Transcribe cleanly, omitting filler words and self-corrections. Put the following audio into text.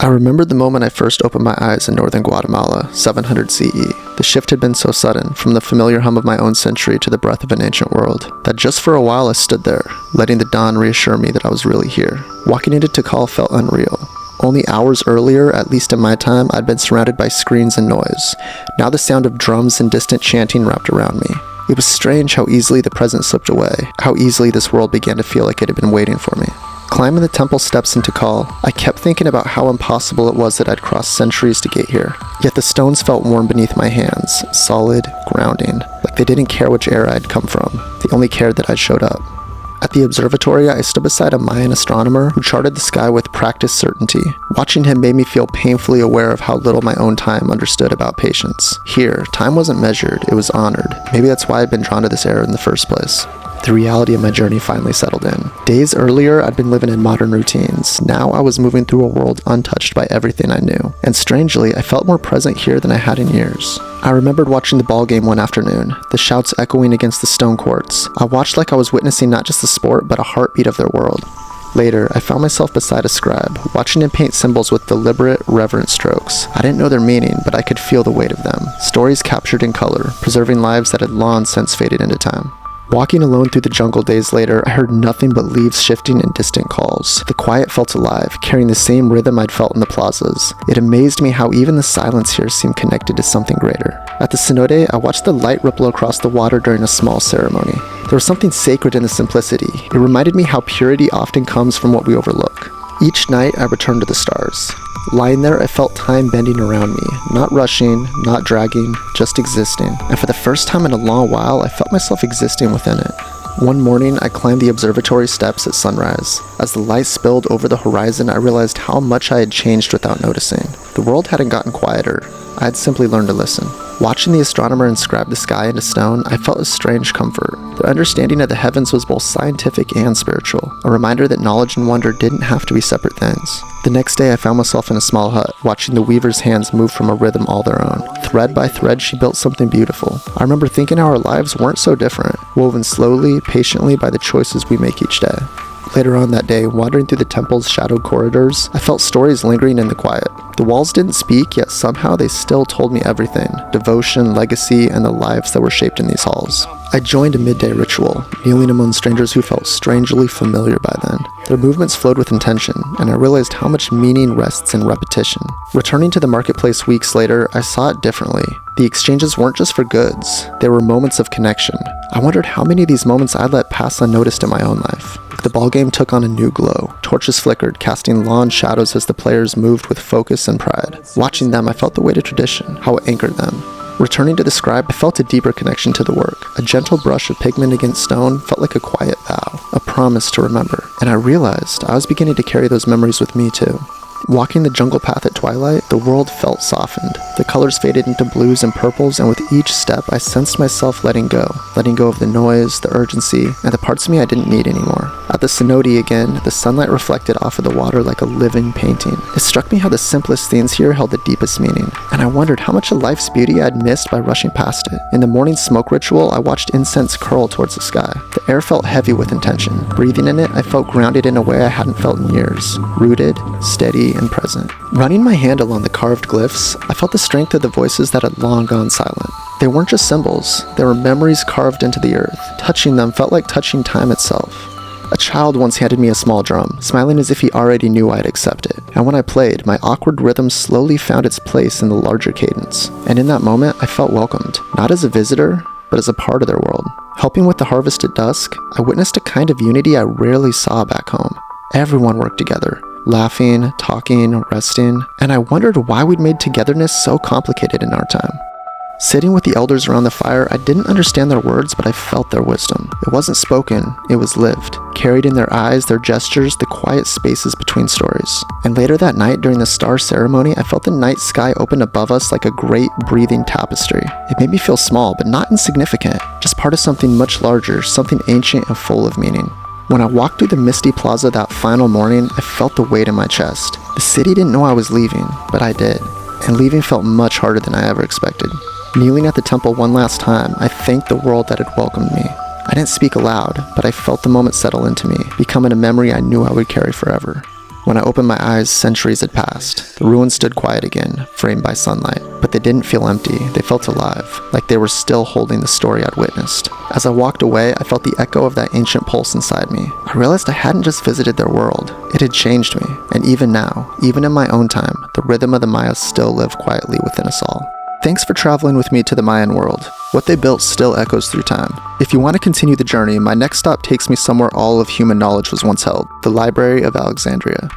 I remembered the moment I first opened my eyes in northern Guatemala, 700 CE. The shift had been so sudden, from the familiar hum of my own century to the breath of an ancient world, that just for a while I stood there, letting the dawn reassure me that I was really here. Walking into Tikal felt unreal. Only hours earlier, at least in my time, I'd been surrounded by screens and noise. Now the sound of drums and distant chanting wrapped around me. It was strange how easily the present slipped away, how easily this world began to feel like it had been waiting for me. Climbing the temple steps into Tikal, I kept thinking about how impossible it was that I'd crossed centuries to get here. Yet the stones felt warm beneath my hands, solid, grounding, like they didn't care which era I'd come from. They only cared that I'd showed up. At the observatory, I stood beside a Mayan astronomer who charted the sky with practiced certainty. Watching him made me feel painfully aware of how little my own time understood about patience. Here, time wasn't measured, it was honored. Maybe that's why I'd been drawn to this era in the first place. The reality of my journey finally settled in. Days earlier, I'd been living in modern routines. Now I was moving through a world untouched by everything I knew. And strangely, I felt more present here than I had in years. I remembered watching the ball game one afternoon, the shouts echoing against the stone courts. I watched like I was witnessing not just the sport, but a heartbeat of their world. Later, I found myself beside a scribe, watching him paint symbols with deliberate, reverent strokes. I didn't know their meaning, but I could feel the weight of them. Stories captured in color, preserving lives that had long since faded into time. Walking alone through the jungle days later, I heard nothing but leaves shifting and distant calls. The quiet felt alive, carrying the same rhythm I'd felt in the plazas. It amazed me how even the silence here seemed connected to something greater. At the cenote, I watched the light ripple across the water during a small ceremony. There was something sacred in the simplicity. It reminded me how purity often comes from what we overlook. Each night, I returned to the stars. Lying there, I felt time bending around me, not rushing, not dragging, just existing. And for the first time in a long while, I felt myself existing within it. One morning, I climbed the observatory steps at sunrise. As the light spilled over the horizon, I realized how much I had changed without noticing. The world hadn't gotten quieter. I had simply learned to listen. Watching the astronomer inscribe the sky into stone, I felt a strange comfort. The understanding of the heavens was both scientific and spiritual, a reminder that knowledge and wonder didn't have to be separate things. The next day, I found myself in a small hut, watching the weaver's hands move from a rhythm all their own. Thread by thread, she built something beautiful. I remember thinking how our lives weren't so different, woven slowly, patiently by the choices we make each day. Later on that day, wandering through the temple's shadowed corridors, I felt stories lingering in the quiet. The walls didn't speak, yet somehow they still told me everything: devotion, legacy, and the lives that were shaped in these halls. I joined a midday ritual, kneeling among strangers who felt strangely familiar by then. Their movements flowed with intention, and I realized how much meaning rests in repetition. Returning to the marketplace weeks later, I saw it differently. The exchanges weren't just for goods, they were moments of connection. I wondered how many of these moments I'd let pass unnoticed in my own life. The ballgame took on a new glow. Torches flickered, casting long shadows as the players moved with focus and pride. Watching them, I felt the weight of tradition, how it anchored them. Returning to the scribe, I felt a deeper connection to the work. A gentle brush of pigment against stone felt like a quiet vow, a promise to remember. And I realized I was beginning to carry those memories with me too. Walking the jungle path at twilight, the world felt softened. The colors faded into blues and purples, and with each step, I sensed myself letting go of the noise, the urgency, and the parts of me I didn't need anymore. At the cenote again, the sunlight reflected off of the water like a living painting. It struck me how the simplest things here held the deepest meaning, and I wondered how much of life's beauty I'd missed by rushing past it. In the morning smoke ritual, I watched incense curl towards the sky. The air felt heavy with intention. Breathing in it, I felt grounded in a way I hadn't felt in years. Rooted, steady, and present. Running my hand along the carved glyphs, I felt the strength of the voices that had long gone silent. They weren't just symbols, they were memories carved into the earth. Touching them felt like touching time itself. A child once handed me a small drum, smiling as if he already knew I'd accept it. And when I played, my awkward rhythm slowly found its place in the larger cadence. And in that moment, I felt welcomed, not as a visitor, but as a part of their world. Helping with the harvest at dusk, I witnessed a kind of unity I rarely saw back home. Everyone worked together, laughing, talking, resting, and I wondered why we'd made togetherness so complicated in our time. Sitting with the elders around the fire, I didn't understand their words, but I felt their wisdom. It wasn't spoken, it was lived, carried in their eyes, their gestures, the quiet spaces between stories. And later that night, during the star ceremony, I felt the night sky open above us like a great breathing tapestry. It made me feel small, but not insignificant, just part of something much larger, something ancient and full of meaning. When I walked through the misty plaza that final morning, I felt the weight in my chest. The city didn't know I was leaving, but I did. And leaving felt much harder than I ever expected. Kneeling at the temple one last time, I thanked the world that had welcomed me. I didn't speak aloud, but I felt the moment settle into me, becoming a memory I knew I would carry forever. When I opened my eyes, centuries had passed. The ruins stood quiet again, framed by sunlight. But they didn't feel empty, they felt alive, like they were still holding the story I'd witnessed. As I walked away, I felt the echo of that ancient pulse inside me. I realized I hadn't just visited their world, it had changed me. And even now, even in my own time, the rhythm of the Mayas still lived quietly within us all. Thanks for traveling with me to the Mayan world. What they built still echoes through time. If you want to continue the journey, my next stop takes me somewhere all of human knowledge was once held, the Library of Alexandria.